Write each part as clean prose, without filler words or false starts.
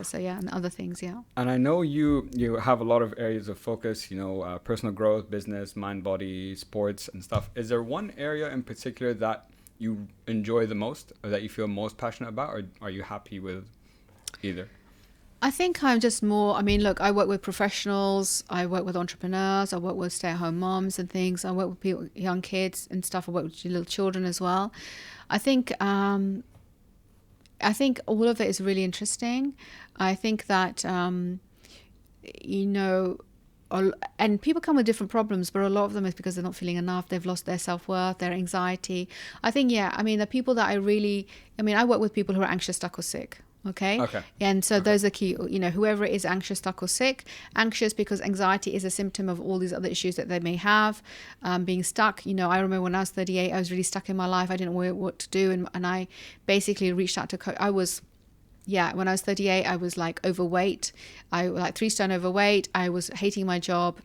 So yeah, and other things, yeah. And I know you have a lot of areas of focus, personal growth, business, mind, body, sports, and stuff. Is there one area in particular that you enjoy the most, or that you feel most passionate about, or are you happy with either? I think I'm just more, I mean, look, I work with professionals, I work with entrepreneurs, I work with stay-at-home moms and things, I work with people, young kids and stuff, I work with little children as well. I think I think all of it is really interesting. I think that you know, and people come with different problems, but a lot of them is because they're not feeling enough. They've lost their self-worth, their anxiety. I think, yeah, I mean, the people that I work with people who are anxious, stuck or sick. Okay. Okay. And so Okay. those are key, whoever is anxious, stuck or sick, anxious because anxiety is a symptom of all these other issues that they may have. Being stuck, I remember when I was 38, I was really stuck in my life. I didn't know what to do. And I basically reached out to, when I was 38, I was like overweight. I was like 3 stone overweight. I was hating my job,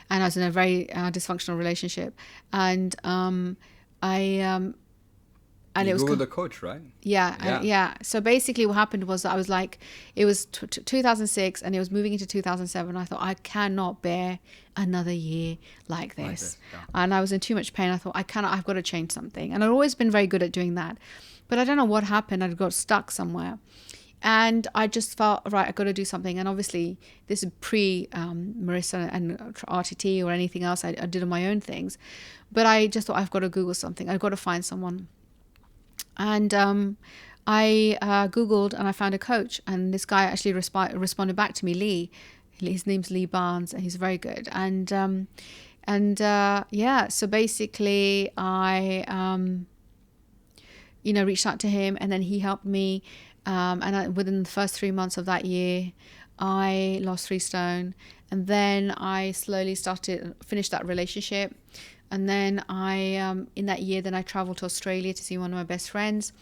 and I was in a very dysfunctional relationship. And and You it was Googled the coach, right? yeah, Yeah. yeah. So basically, what happened was that I was like, it was 2006, and it was moving into 2007. I thought I cannot bear another year like Like this, this, yeah. and I was in too much pain. I thought I cannot. I've got to change something, and I've always been very good at doing that, but I don't know what happened. I got stuck somewhere, and I just felt right. I got to do something, and obviously, this is pre Marissa and RTT or anything else. I did on my own things, but I just thought I've got to Google something. I've got to find someone. And I Googled and I found a coach, and this guy actually responded back to me, Lee. His name's Lee Barnes, and he's very good. So basically I reached out to him, and then he helped me. Within the first 3 months of that year, I lost 3 stone, and then I slowly finished that relationship. And then in that year, then I traveled to Australia to see one of my best friends.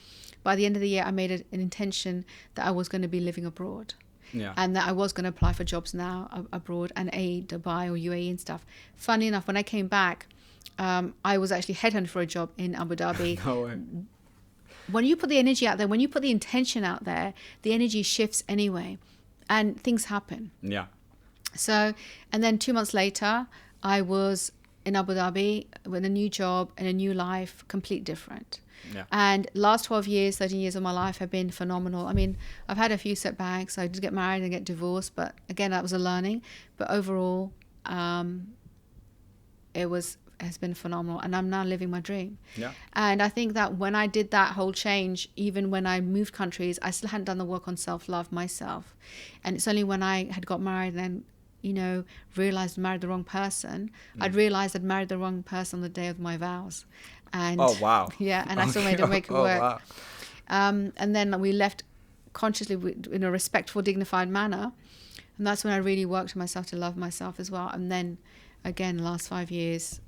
By the end of the year, I made an intention that I was going to be living abroad. Yeah. And that I was going to apply for jobs now abroad, and Dubai or UAE and stuff. Funny enough, when I came back, I was actually headhunted for a job in Abu Dhabi. No way. When you put the energy out there, when you put the intention out there, the energy shifts anyway, and things happen. Yeah. So, and then 2 months later, I was in Abu Dhabi with a new job and a new life, complete different. Yeah. And last 12 years, 13 years of my life have been phenomenal. I mean, I've had a few setbacks. I did get married and get divorced, but again, that was a learning. But overall, has been phenomenal, and I'm now living my dream. Yeah. And I think that when I did that whole change, even when I moved countries, I still hadn't done the work on self-love myself. And it's only when I had got married and realized I married the wrong person. I'd realized I'd married the wrong person on the day of my vows. And Oh wow. yeah, and I still made it make it work. Wow. And then we left consciously in a respectful, dignified manner. And that's when I really worked on myself to love myself as well. And then again, last 5 years,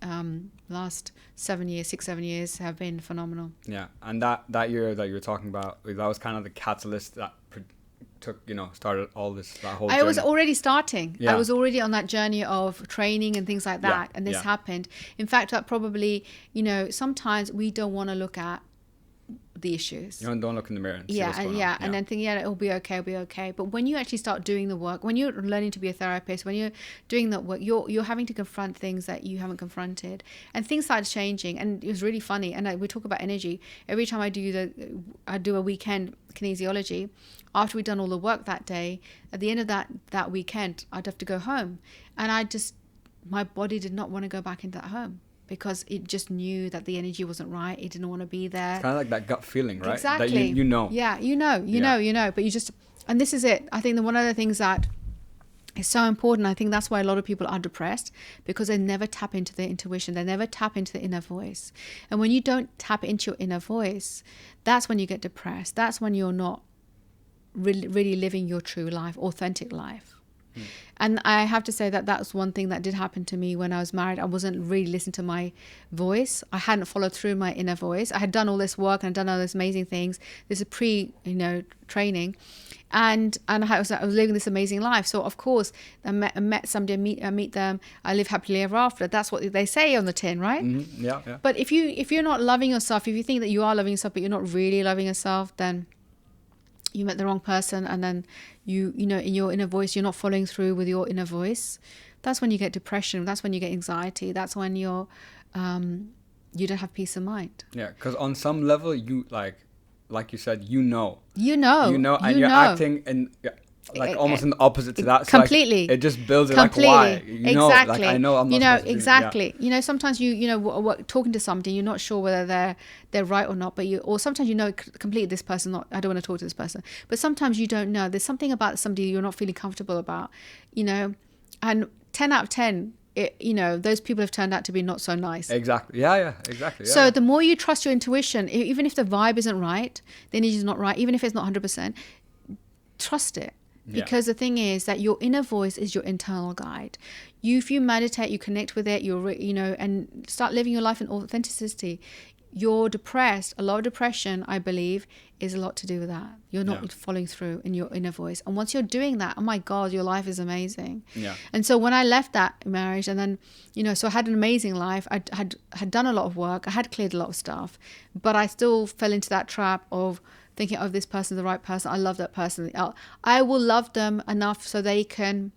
last 7 years, 6-7 years have been phenomenal. Yeah, and that year that you were talking about, that was kind of the catalyst that started all this, that whole journey. I was already starting. Yeah. I was already on that journey of training and things like that. Yeah, And this yeah. happened. In fact, that probably, sometimes we don't want to look at the issues. You don't look in the mirror and see what's going on. And then think, it'll be okay. But when you actually start doing the work, when you're learning to be a therapist, when you're doing that work, you're having to confront things that you haven't confronted, and things started changing. And it was really funny. And we talk about energy. Every time I do a weekend kinesiology, after we'd done all the work that day, at the end of that weekend, I'd have to go home, and my body did not want to go back into that home, because it just knew that the energy wasn't right. It didn't want to be there. It's kind of like that gut feeling, right? Exactly. That you know. Yeah, you know. But you just, and this is it. I think that one of the things that is so important, I think that's why a lot of people are depressed, because they never tap into their intuition. They never tap into the inner voice. And when you don't tap into your inner voice, that's when you get depressed. That's when you're not really living your true life, authentic life. And I have to say that that's one thing that did happen to me when I was married. I wasn't really listening to my voice. I hadn't followed through my inner voice. I had done all this work and I'd done all these amazing things. This is training. And I was living this amazing life. So of course, I met somebody, I meet them, I live happily ever after. That's what they say on the tin, right? Mm-hmm. Yeah. But if you're not loving yourself, if you think that you are loving yourself, but you're not really loving yourself, then you met the wrong person, and then you know, in your inner voice, you're not following through with your inner voice. That's when you get depression. That's when you get anxiety. That's when you don't have peace of mind. Yeah, because on some level, you like you said, you know, and you're acting in almost in the opposite to that. So Completely. It just builds it Completely. why. Exactly. I know I'm not supposed to do it. Exactly. Yeah. Sometimes talking to somebody, you're not sure whether they're right or not, or sometimes completely this person, not, I don't want to talk to this person. But sometimes you don't know. There's something about somebody you're not feeling comfortable about, and 10 out of 10, those people have turned out to be not so nice. Exactly. Yeah, exactly. Yeah. So the more you trust your intuition, even if the vibe isn't right, the energy is not right, even if it's not 100%, trust it. Because the thing is that your inner voice is your internal guide. If you meditate, you connect with it, and start living your life in authenticity. You're depressed. A lot of depression, I believe, is a lot to do with that. You're not following through in your inner voice. And once you're doing that, oh my God, your life is amazing. Yeah. And so when I left that marriage, and then, so I had an amazing life. I had done a lot of work. I had cleared a lot of stuff. But I still fell into that trap of thinking, oh, this person's the right person. I love that person. I will love them enough so they can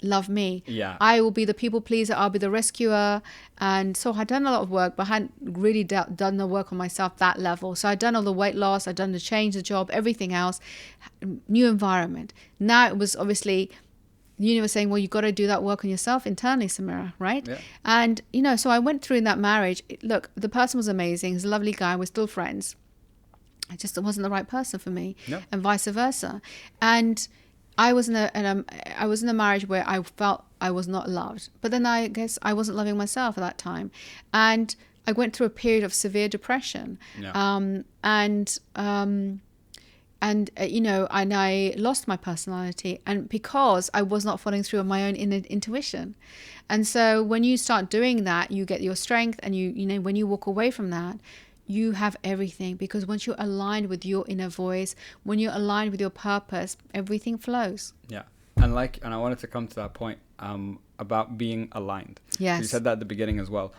love me. Yeah. I will be the people pleaser. I'll be the rescuer. And so I'd done a lot of work, but I hadn't really done the work on myself that level. So I'd done all the weight loss. I'd done the change, the job, everything else. New environment. Now it was obviously, the universe saying, well, you've got to do that work on yourself internally, Samira, right? Yeah. And, so I went through in that marriage. Look, the person was amazing. He's a lovely guy. We're still friends. It just wasn't the right person for me, and vice versa. And I was in a marriage where I felt I was not loved. But then I guess I wasn't loving myself at that time, and I went through a period of severe depression. And I lost my personality, and because I was not following through on my own inner intuition. And so when you start doing that, you get your strength, and when you walk away from that, you have everything, because once you're aligned with your inner voice, when you're aligned with your purpose, everything flows. Yeah. And I wanted to come to that point about being aligned. Yes. So you said that at the beginning as well.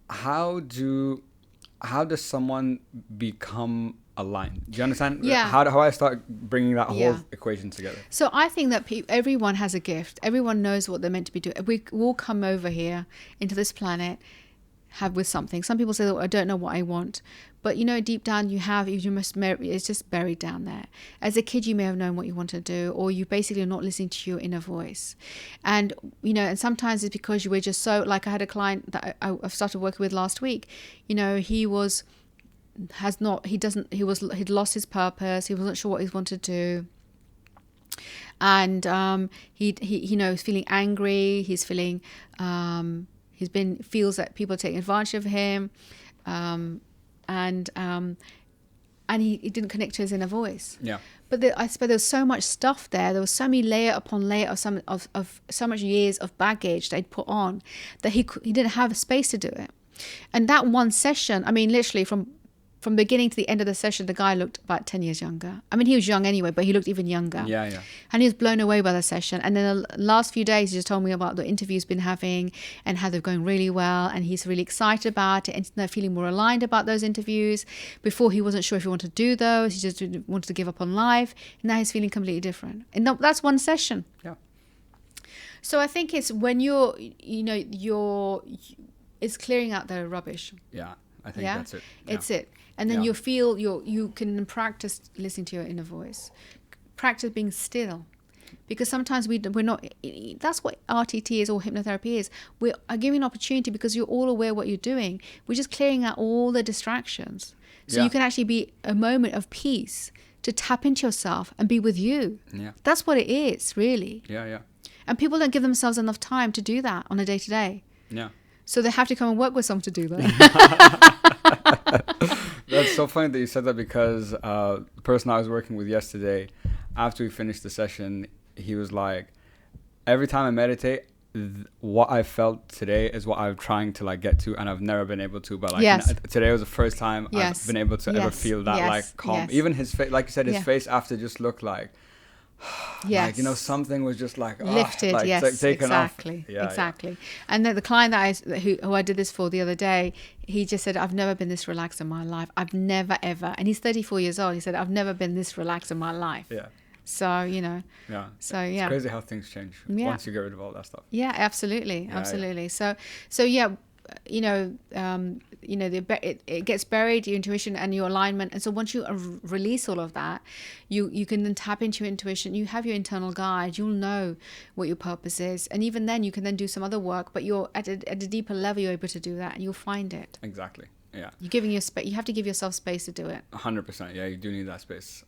How does someone become aligned? Do you understand? Yeah. How do I start bringing that whole equation together? So I think that everyone has a gift. Everyone knows what they're meant to be doing. We all come over here into this planet with something. Some people say, I don't know what I want, but deep down it's just buried down there. As a kid, you may have known what you want to do, or you basically are not listening to your inner voice. And and sometimes it's because you were just so, like I had a client that I've started working with last week. He'd lost his purpose. He wasn't sure what he wanted to do. And he's feeling angry. He's feeling feels that people are taking advantage of him, and he didn't connect to his inner voice. Yeah. But I suppose there was so much stuff there. There was so many layer upon layer of so much years of baggage that he'd put on, that he didn't have a space to do it. And that one session, I mean, literally from beginning to the end of the session, the guy looked about 10 years younger. I mean, he was young anyway, but he looked even younger. Yeah. And he was blown away by the session. And then the last few days, he just told me about the interviews he's been having and how they're going really well. And he's really excited about it, and he's feeling more aligned about those interviews. Before, he wasn't sure if he wanted to do those. He just wanted to give up on life. And now he's feeling completely different. And that's one session. Yeah. So I think it's when it's clearing out the rubbish. Yeah. I think that's it. Yeah. It's it. And then you can practice listening to your inner voice. Practice being still. Because sometimes we're not, that's what RTT is, or hypnotherapy is. We're giving an opportunity because you're all aware what you're doing. We're just clearing out all the distractions. So you can actually be a moment of peace to tap into yourself and be with you. Yeah. That's what it is, really. Yeah. And people don't give themselves enough time to do that on a day-to-day. Yeah. So they have to come and work with someone to do that. That's so funny that you said that, because the person I was working with yesterday, after we finished the session, he was like, every time I meditate, what I felt today is what I'm trying to get to, and I've never been able to. But today was the first time I've been able to ever feel that calm. Even his face, like you said, his face after just looked like like, you know, Yes. something was just like, Lifted, like, yes, taken exactly, off. Yeah, exactly. And the client who I did this for the other day, he just said, I've never been this relaxed in my life. I've never ever, and he's 34 years old. He said, I've never been this relaxed in my life. yeah, So, you know, yeah. so It's yeah. crazy how things change Yeah. once you get rid of all that stuff. Yeah, absolutely, Yeah, absolutely. So yeah, it gets buried, your intuition and your alignment, and so once you release all of that, you can then tap into your intuition. You have your internal guide. You'll know what your purpose is, and even then, you can then do some other work. But you're at a deeper level, you're able to do that, and you'll find it. Exactly. Yeah. You're giving your space. You have to give yourself space to do it. 100%. Yeah, you do need that space.